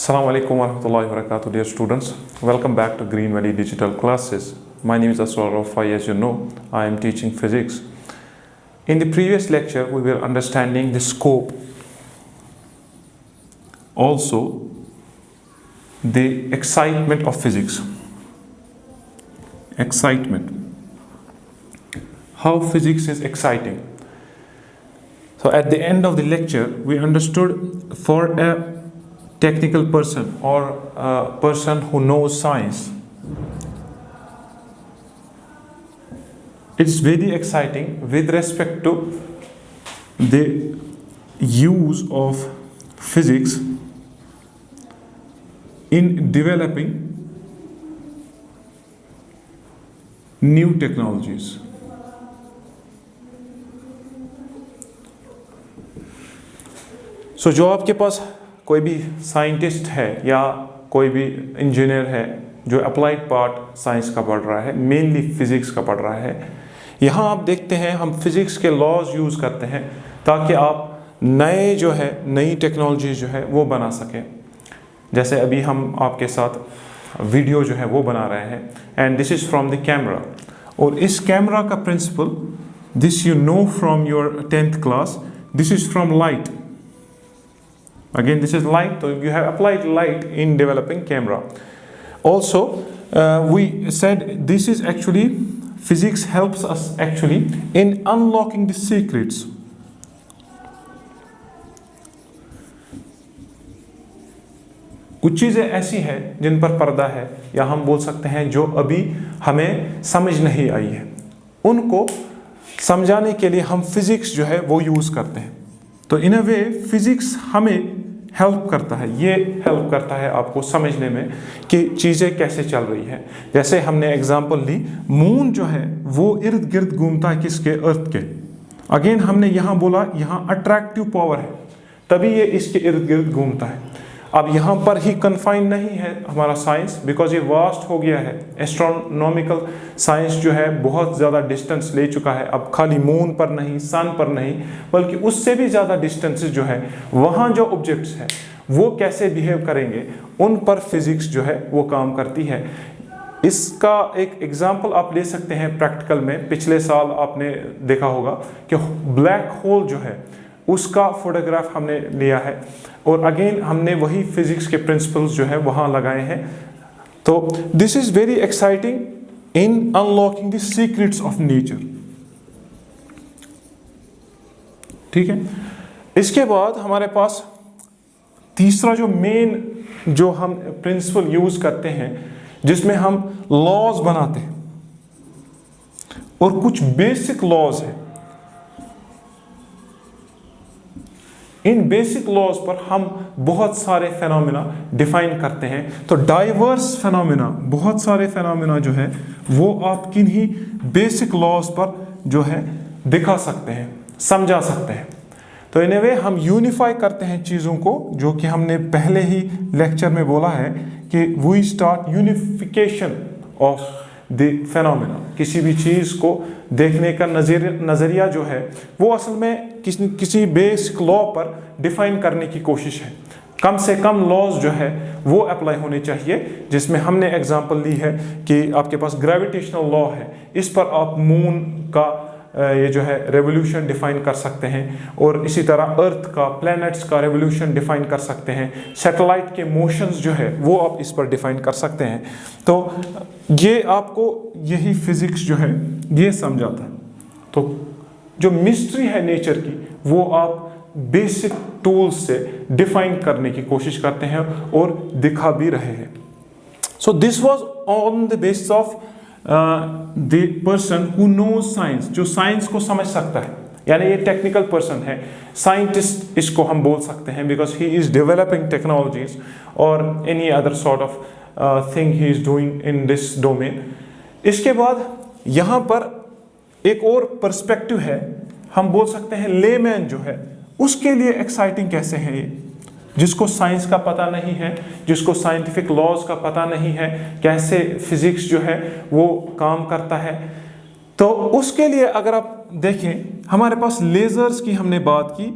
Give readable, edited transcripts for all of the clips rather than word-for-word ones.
Assalamu alaikum warahmatullahi wabarakatuh, dear students. Welcome back to Green Valley Digital Classes. My name is Aswar Rafai. As you know, I am teaching physics. In the previous lecture, we were understanding the scope, also the excitement of physics. Excitement. How physics is exciting. So at the end of the lecture, we understood for a technical person or a person who knows science, it's very exciting with respect to the use of physics in developing new technologies. So जो आपके पास कोई भी scientist है या कोई भी engineer है जो अप्लाइड पार्ट साइंस का पढ़ रहा है, मेनली फिजिक्स का पढ़ रहा है, यहाँ आप देखते हैं हम फिजिक्स के लॉज यूज़ करते हैं ताकि आप नई टेक्नोलॉजी जो है वो बना सकें। जैसे अभी हम आपके साथ वीडियो जो है वो बना रहे हैं, and this is from the camera. और इस कैमरा का principle, this you know from your 10th class, this is from light. Again, this is light, so you have applied light in developing camera. Also, we said this is actually, physics helps us actually in unlocking the secrets. कुछ चीज़ें ऐसी हैं जिन पर पर्दा है, या हम बोल सकते हैं जो अभी हमें समझ नहीं आई है, उनको समझाने के लिए हम फिजिक्स जो है वो यूज़ करते हैं। तो इन अ वे फिजिक्स हमें हेल्प करता है, ये हेल्प करता है आपको समझने में कि चीज़ें कैसे चल रही हैं। जैसे हमने एग्जांपल ली, मून जो है वो इर्द गिर्द घूमता है किसके? अर्थ के। अगेन हमने यहाँ बोला यहाँ अट्रैक्टिव पावर है, तभी ये इसके इर्द गिर्द घूमता है। अब यहाँ पर ही कन्फाइन नहीं है हमारा साइंस, बिकॉज ये वास्ट हो गया है। एस्ट्रोनॉमिकल साइंस जो है बहुत ज़्यादा डिस्टेंस ले चुका है, अब खाली मून पर नहीं, सन पर नहीं, बल्कि उससे भी ज़्यादा डिस्टेंसेस जो है, वहाँ जो ऑब्जेक्ट्स हैं वो कैसे बिहेव करेंगे, उन पर फिजिक्स जो है वो काम करती है। इसका एक एग्जाम्पल आप ले सकते हैं प्रैक्टिकल में। पिछले साल आपने देखा होगा कि ब्लैक होल जो है उसका फोटोग्राफ हमने लिया है, और अगेन हमने वही फिजिक्स के प्रिंसिपल्स जो है वहाँ लगाए हैं। तो this is very exciting in unlocking the secrets of nature. ठीक है, इसके बाद हमारे पास तीसरा जो मेन जो हम प्रिंसिपल यूज करते हैं, जिसमें हम लॉज बनाते हैं, और कुछ बेसिक लॉज हैं। इन बेसिक लॉज पर हम बहुत सारे फेनोमेना डिफाइन करते हैं। तो डाइवर्स फेनोमेना, बहुत सारे फेनोमेना जो है वो आप किन्हीं बेसिक लॉज पर जो है दिखा सकते हैं, समझा सकते हैं। तो इन ए वे हम यूनिफाई करते हैं चीज़ों को, जो कि हमने पहले ही लेक्चर में बोला है कि we start unification of the phenomena. किसी भी चीज़ को देखने का नज़रिया जो है वो असल में किसी बेसिक लॉ पर डिफाइन करने की कोशिश है। कम से कम लॉज जो है वो अप्लाई होने चाहिए, जिसमें हमने एग्जांपल ली है कि आपके पास ग्रेविटेशनल लॉ है, इस पर आप मून का ये जो है रेवोल्यूशन डिफाइन कर सकते हैं, और इसी तरह अर्थ का, प्लैनेट्स का रेवोल्यूशन डिफाइन कर सकते हैं। सैटेलाइट के मोशंस जो है वो आप इस पर डिफाइन कर सकते हैं। तो ये आपको यही फिजिक्स जो है ये समझाता है। तो जो मिस्ट्री है नेचर की, वो आप बेसिक टूल्स से डिफाइन करने की कोशिश करते हैं और दिखा भी रहे हैं। So this was on the basis of the person who knows science, जो साइंस को समझ सकता है, यानी ये टेक्निकल पर्सन है, साइंटिस्ट इसको हम बोल सकते हैं, because he is developing technologies और any other sort of thing he is doing in this domain. इसके बाद यहाँ पर एक और पर्सपेक्टिव है, हम बोल सकते हैं लेमैन जो है उसके लिए एक्साइटिंग कैसे है ये, जिसको साइंस का पता नहीं है, जिसको साइंटिफिक लॉज का पता नहीं है, कैसे फिजिक्स जो है वो काम करता है। तो उसके लिए अगर आप देखें, हमारे पास लेजर्स की हमने बात की,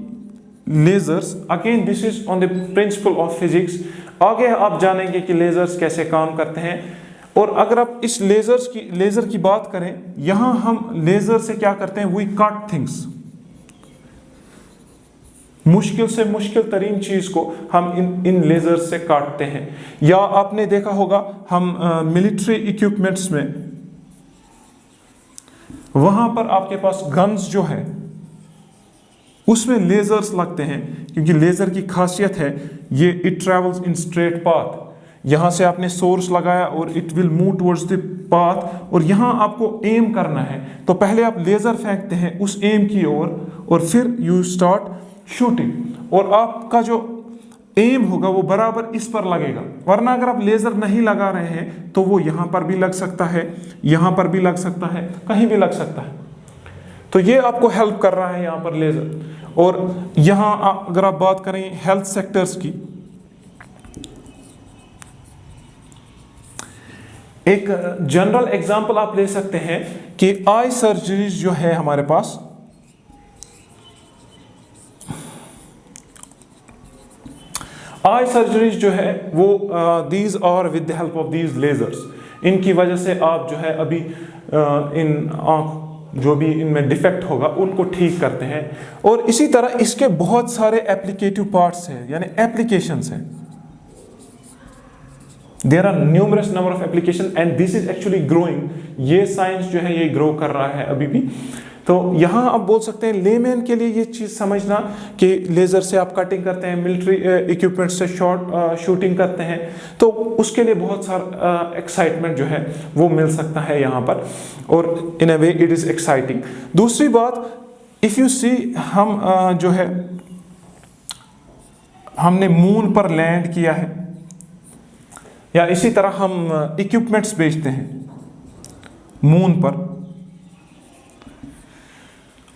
lasers, again this is on the principle of physics, आगे आप जानेंगे कि लेज़र्स कैसे काम करते हैं। और अगर आप इस लेज़र की बात करें, यहां हम लेज़र से क्या करते हैं, वी कट थिंग्स, मुश्किल से मुश्किल तरीन चीज को हम इन लेजर से काटते हैं। या आपने देखा होगा हम मिलिट्री इक्विपमेंट्स में, वहां पर आपके पास गन्स जो है उसमें लेजर्स लगते हैं, क्योंकि लेजर की खासियत है ये it travels in straight path. यहां से आपने सोर्स लगाया और it will move towards the path, और यहां आपको एम करना है तो पहले आप लेजर फेंकते हैं उस एम की ओर और फिर यू स्टार्ट शूटिंग, और आपका जो एम होगा वो बराबर इस पर लगेगा। वरना अगर आप लेजर नहीं लगा रहे हैं तो वो यहां पर भी लग सकता है, यहां पर भी लग सकता है, कहीं भी लग सकता है। तो ये आपको हेल्प कर रहा है यहां पर लेजर। और यहां अगर आप बात करें हेल्थ सेक्टर्स की, एक जनरल एग्जांपल आप ले सकते हैं कि आई सर्जरीज जो है हमारे पास, आई सर्जरीज जो है वो these are with the help of these lasers. इनकी वजह से आप जो है अभी इन आँख जो भी इनमें डिफेक्ट होगा उनको ठीक करते हैं। और इसी तरह इसके बहुत सारे एप्लीकेटिव पार्ट्स हैं, यानी एप्लीकेशंस हैं। There are numerous number of application and this is actually growing. ये साइंस जो है ये ग्रो कर रहा है अभी भी। तो यहाँ आप बोल सकते हैं लेमैन के लिए ये चीज़ समझना कि लेज़र से आप कटिंग करते हैं, मिलिट्री इक्विपमेंट से शूटिंग करते हैं, तो उसके लिए बहुत सारा एक्साइटमेंट जो है वो मिल सकता है यहाँ पर, और in a way it is exciting. दूसरी बात, इफ़ यू सी, हम जो है हमने मून पर लैंड किया है, या इसी तरह हम इक्विपमेंट्स बेचते हैं मून पर,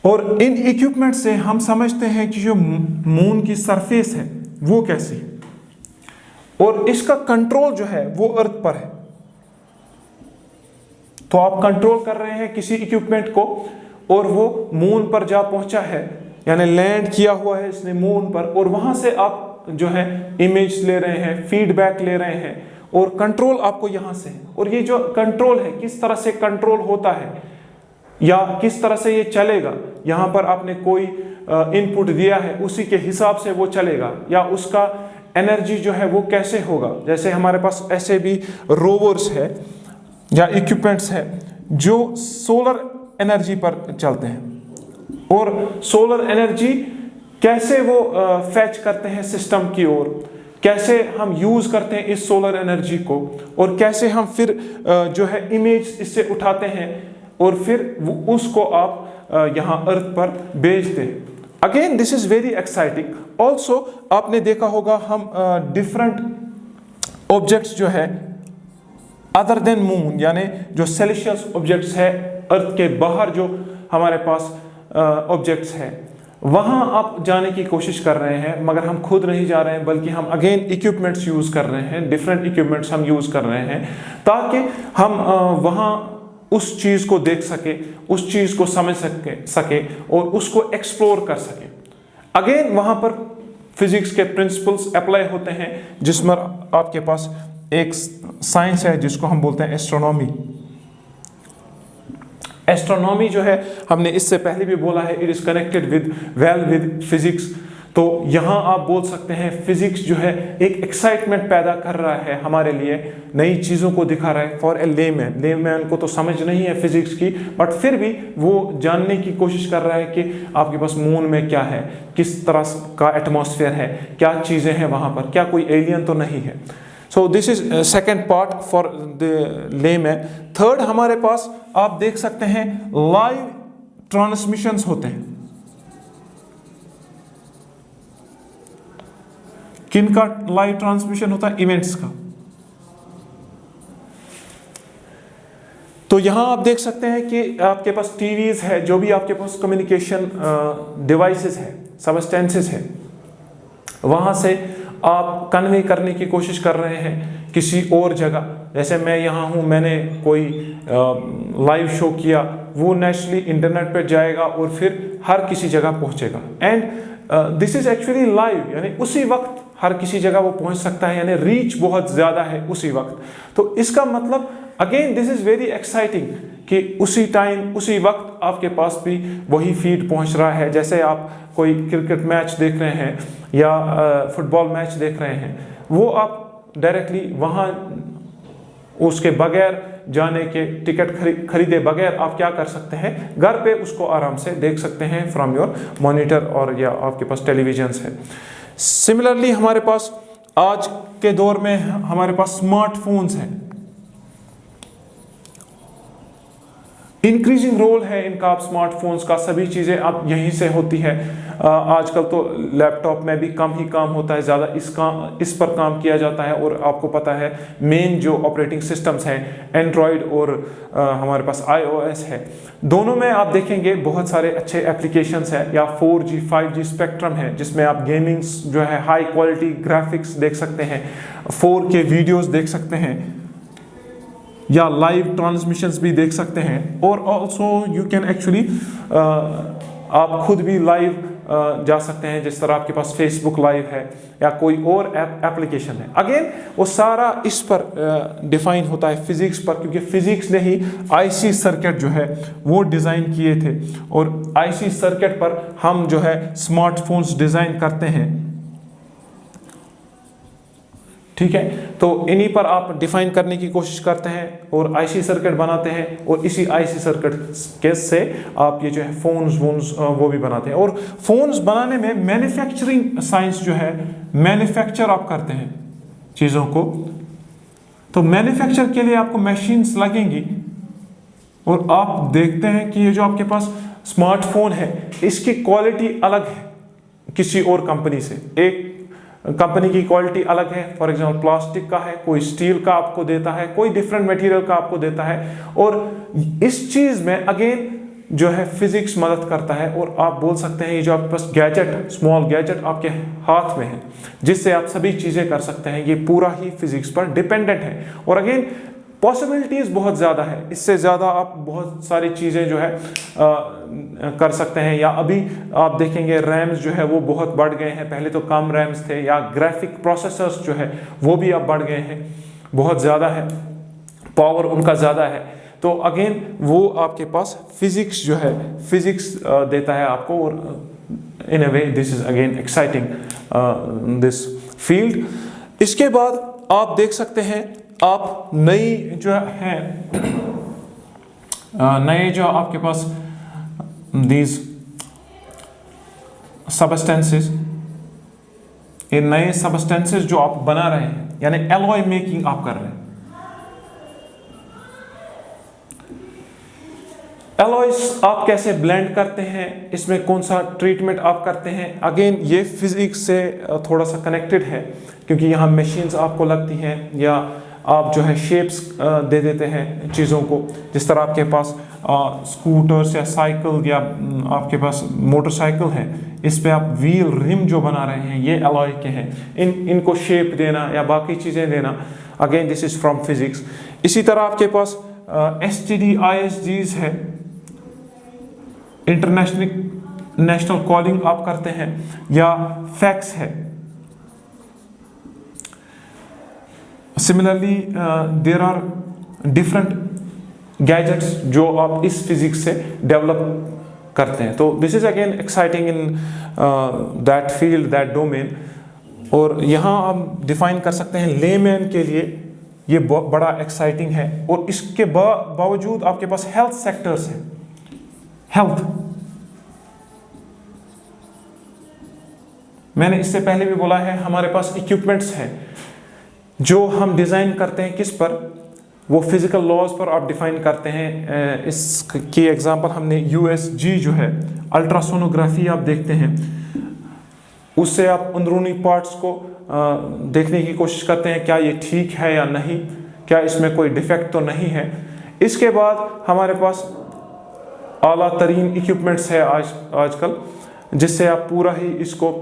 और इन इक्विपमेंट से हम समझते हैं कि जो मून की सरफेस है वो कैसी है, और इसका कंट्रोल जो है वो अर्थ पर है। तो आप कंट्रोल कर रहे हैं किसी इक्विपमेंट को, और वो मून पर जा पहुंचा है, यानी लैंड किया हुआ है इसने मून पर, और वहां से आप जो है इमेज ले रहे हैं, फीडबैक ले रहे हैं, और कंट्रोल आपको यहां से है। और ये जो कंट्रोल है, किस तरह से कंट्रोल होता है या किस तरह से ये चलेगा, यहाँ पर आपने कोई इनपुट दिया है उसी के हिसाब से वो चलेगा, या उसका एनर्जी जो है वो कैसे होगा। जैसे हमारे पास ऐसे भी रोवर्स है या इक्विपमेंट्स है जो सोलर एनर्जी पर चलते हैं, और सोलर एनर्जी कैसे वो फैच करते हैं सिस्टम की ओर, कैसे हम यूज करते हैं इस सोलर एनर्जी को, और कैसे हम फिर जो है इमेज इससे उठाते हैं और फिर उसको आप यहाँ अर्थ पर भेजते हैं। Again this is very exciting. Also आपने देखा होगा हम डिफरेंट ऑब्जेक्ट्स जो है अदर देन मून, यानी जो सेलेशियस ऑब्जेक्ट्स है, अर्थ के बाहर जो हमारे पास ऑब्जेक्ट्स है, वहां आप जाने की कोशिश कर रहे हैं, मगर हम खुद नहीं जा रहे हैं, बल्कि हम अगेन इक्विपमेंट्स यूज कर रहे हैं, डिफरेंट इक्विपमेंट्स हम यूज कर रहे हैं, ताकि हम वहां उस चीज को देख सके, उस चीज को समझ सके और उसको एक्सप्लोर कर सके। अगेन वहां पर फिजिक्स के प्रिंसिपल्स अप्लाई होते हैं, जिसमें आपके पास एक साइंस है जिसको हम बोलते हैं एस्ट्रोनॉमी। एस्ट्रोनॉमी जो है, हमने इससे पहले भी बोला है, it is connected with physics. तो यहां आप बोल सकते हैं फिजिक्स जो है एक एक्साइटमेंट पैदा कर रहा है हमारे लिए, नई चीज़ों को दिखा रहा है। फॉर ए लेमैन को तो समझ नहीं है फिजिक्स की, बट फिर भी वो जानने की कोशिश कर रहा है कि आपके पास मून में क्या है, किस तरह का एटमॉस्फेयर है, क्या चीज़ें हैं वहाँ पर, क्या कोई एलियन तो नहीं है। So this is second part for the layman. Third, हमारे पास आप देख सकते हैं लाइव ट्रांसमिशंस होते हैं। किनका लाइव ट्रांसमिशन होता है? इवेंट्स का। तो यहां आप देख सकते हैं कि आपके पास टीवीज है, जो भी आपके पास कम्युनिकेशन डिवाइसेस है, सबस्टेंसेस है, वहां से आप कन्वे करने की कोशिश कर रहे हैं किसी और जगह। जैसे मैं यहाँ हूँ, मैंने कोई लाइव शो किया, वो नेचुरली इंटरनेट पर जाएगा और फिर हर किसी जगह पहुँचेगा। And this is actually live, यानी उसी वक्त हर किसी जगह वो पहुंच सकता है, यानी रीच बहुत ज़्यादा है उसी वक्त। तो इसका मतलब again this is very exciting कि उसी टाइम उसी वक्त आपके पास भी वही फीड पहुंच रहा है। जैसे आप कोई क्रिकेट मैच देख रहे हैं या फुटबॉल मैच देख रहे हैं, वो आप डायरेक्टली वहाँ उसके बगैर जाने के, टिकट खरीदे बगैर आप क्या कर सकते हैं, घर पे उसको आराम से देख सकते हैं फ्रॉम योर मॉनिटर और या आपके पास टेलीविजन है। सिमिलरली हमारे पास आज के दौर में हमारे पास स्मार्टफोन्स हैं, इंक्रीजिंग रोल है इनका, आप स्मार्टफोन्स का सभी चीज़ें अब यहीं से होती है। आजकल तो लैपटॉप में भी कम ही काम होता है, ज़्यादा इस पर काम किया जाता है। और आपको पता है मेन जो ऑपरेटिंग सिस्टम्स हैं एंड्रॉयड और हमारे पास iOS है, दोनों में आप देखेंगे बहुत सारे अच्छे एप्लीकेशंस हैं। या 4G 5G स्पेक्ट्रम है जिसमें आप गेमिंग्स जो है हाई क्वालिटी ग्राफिक्स देख सकते हैं, 4K वीडियोज़ देख सकते हैं या लाइव ट्रांसमिशंस भी देख सकते हैं। और ऑल्सो यू कैन एक्चुअली आप खुद भी लाइव जा सकते हैं, जिस तरह आपके पास फेसबुक लाइव है या कोई और एप्लीकेशन है। अगेन वो सारा इस पर डिफाइन होता है फिजिक्स पर, क्योंकि फिजिक्स ने ही आईसी सर्किट जो है वो डिज़ाइन किए थे और आईसी सर्किट पर हम जो है स्मार्टफोन्स डिज़ाइन करते हैं। ठीक है, तो इन्हीं पर आप डिफाइन करने की कोशिश करते हैं और आईसी सर्किट बनाते हैं और इसी आईसी सर्किट के से आप ये जो है फोन्स वो भी बनाते हैं। और फोन्स बनाने में मैन्युफैक्चरिंग साइंस जो है, मैन्युफैक्चर आप करते हैं चीज़ों को, तो मैन्युफैक्चर के लिए आपको मशीन्स लगेंगी। और आप देखते हैं कि ये जो आपके पास स्मार्टफोन है इसकी क्वालिटी अलग है किसी और कंपनी से। एक कंपनी की क्वालिटी अलग है, फॉर एग्जांपल प्लास्टिक का है, कोई स्टील का आपको देता है, कोई डिफरेंट मटेरियल का आपको देता है। और इस चीज़ में अगेन जो है फिजिक्स मदद करता है। और आप बोल सकते हैं ये जो आपके पास गैजेट, स्मॉल गैजेट आपके हाथ में है जिससे आप सभी चीज़ें कर सकते हैं, ये पूरा ही फिजिक्स पर डिपेंडेंट है। और अगेन पॉसिबिलिटीज़ बहुत ज़्यादा है, इससे ज़्यादा आप बहुत सारी चीज़ें जो है कर सकते हैं। या अभी आप देखेंगे रैम्स जो है वो बहुत बढ़ गए हैं, पहले तो कम रैम्स थे। या ग्राफिक प्रोसेसर्स जो है वो भी अब बढ़ गए हैं, बहुत ज़्यादा है, पावर उनका ज़्यादा है। तो अगेन वो आपके पास फिजिक्स जो है फिजिक्स देता है आपको। और in a way this is again exciting this field. इसके बाद आप देख सकते हैं आप नई जो है नए जो आपके पास दीज सबस्टेंसेस, ये नए सबस्टेंसेस जो आप बना रहे हैं, यानी एलॉय मेकिंग आप कर रहे हैं। एलॉयस आप कैसे ब्लेंड करते हैं, इसमें कौन सा ट्रीटमेंट आप करते हैं, अगेन ये फिजिक्स से थोड़ा सा कनेक्टेड है, क्योंकि यहाँ मशीन्स आपको लगती हैं या आप जो है शेप्स दे देते हैं चीज़ों को। जिस तरह आपके पास स्कूटर्स या साइकिल या आपके पास मोटरसाइकिल है, इस पे आप व्हील रिम जो बना रहे हैं ये एलॉय के हैं। इनको शेप देना या बाकी चीज़ें देना, again this is from physics. इसी तरह आपके पास STD ISGs है, नेशनल कॉलिंग आप करते हैं, या फैक्स है। Similarly there are different gadgets जो आप इस फिजिक्स से डेवलप करते हैं। तो this is again exciting in that field, that domain. और यहाँ आप डिफाइन कर सकते हैं लेमैन के लिए ये बड़ा एक्साइटिंग है। और इसके बावजूद आपके पास हेल्थ सेक्टर्स हैं। हेल्थ, मैंने इससे पहले भी बोला है, हमारे पास इक्विपमेंट्स हैं जो हम डिज़ाइन करते हैं किस पर, वो फिजिकल लॉज पर आप डिफाइन करते हैं। इसकी एग्जांपल हमने USG जो है अल्ट्रासोनोग्राफी आप देखते हैं, उससे आप अंदरूनी पार्ट्स को देखने की कोशिश करते हैं क्या ये ठीक है या नहीं, क्या इसमें कोई डिफेक्ट तो नहीं है। इसके बाद हमारे पास आला तरीन इक्विपमेंट्स है आजकल, जिससे आप पूरा ही इसको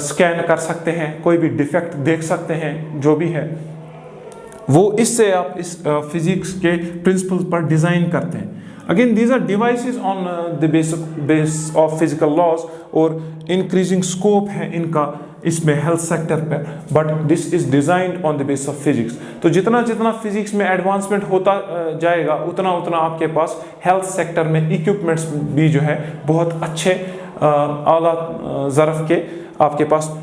स्कैन कर सकते हैं, कोई भी डिफेक्ट देख सकते हैं जो भी है वो। इससे आप इस फिजिक्स के प्रिंसिपल पर डिज़ाइन करते हैं। Again these are devices on the base of physical laws, और इंक्रीजिंग स्कोप है इनका इसमें हेल्थ सेक्टर पे, but this is designed on the base of physics. तो जितना जितना फिजिक्स में एडवांसमेंट होता जाएगा उतना उतना आपके पास हेल्थ सेक्टर में इक्विपमेंट्स भी जो है बहुत अच्छे आला ज़रफ़ के आपके पास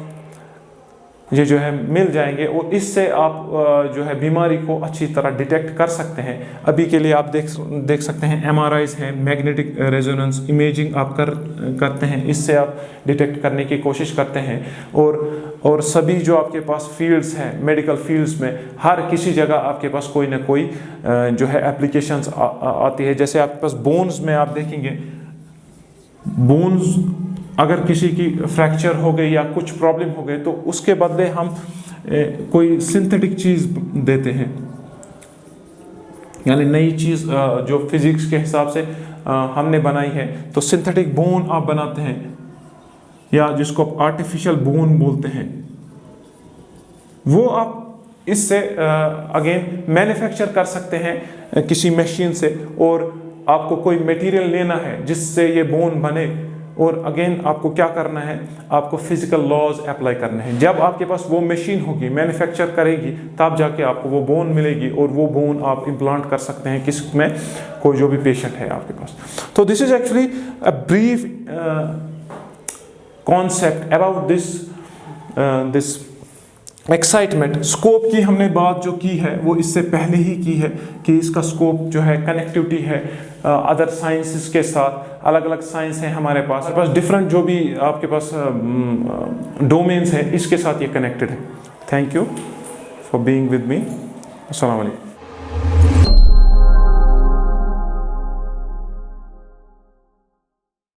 ये जो है मिल जाएंगे, और इससे आप जो है बीमारी को अच्छी तरह डिटेक्ट कर सकते हैं। अभी के लिए आप देख सकते हैं MRIs है, मैग्नेटिक रेजोनेंस इमेजिंग आप करते हैं, इससे आप डिटेक्ट करने की कोशिश करते हैं। और सभी जो आपके पास फील्ड्स हैं मेडिकल फील्ड्स में, हर किसी जगह आपके पास कोई ना कोई जो है एप्लीकेशंस आती है। जैसे आपके पास बोन्स में आप देखेंगे, बोन्स अगर किसी की फ्रैक्चर हो गई या कुछ प्रॉब्लम हो गई तो उसके बदले हम कोई सिंथेटिक चीज़ देते हैं, यानी नई चीज़ जो फिजिक्स के हिसाब से हमने बनाई है। तो सिंथेटिक बोन आप बनाते हैं, या जिसको आप आर्टिफिशियल बोन बोलते हैं, वो आप इससे अगेन मैन्युफैक्चर कर सकते हैं किसी मशीन से। और आपको कोई मटेरियल लेना है जिससे ये बोन बने, और अगेन आपको क्या करना है, आपको फिजिकल लॉज अप्लाई करने हैं। जब आपके पास वो मशीन होगी, मैन्युफैक्चर करेगी, तब जाके आपको वो बोन मिलेगी, और वो बोन आप इम्प्लांट कर सकते हैं किस में, कोई जो भी पेशेंट है आपके पास। तो this is actually a brief concept about this excitement. Scope की हमने बात जो की है वो इससे पहले ही की है कि इसका स्कोप जो है कनेक्टिविटी है अदर साइंसेस के साथ। अलग अलग साइंस हैं हमारे पास डिफरेंट जो भी आपके पास डोमेन्स हैं, इसके साथ ये कनेक्टेड है। Thank you for being with me. अस्सलाम वालेकुम।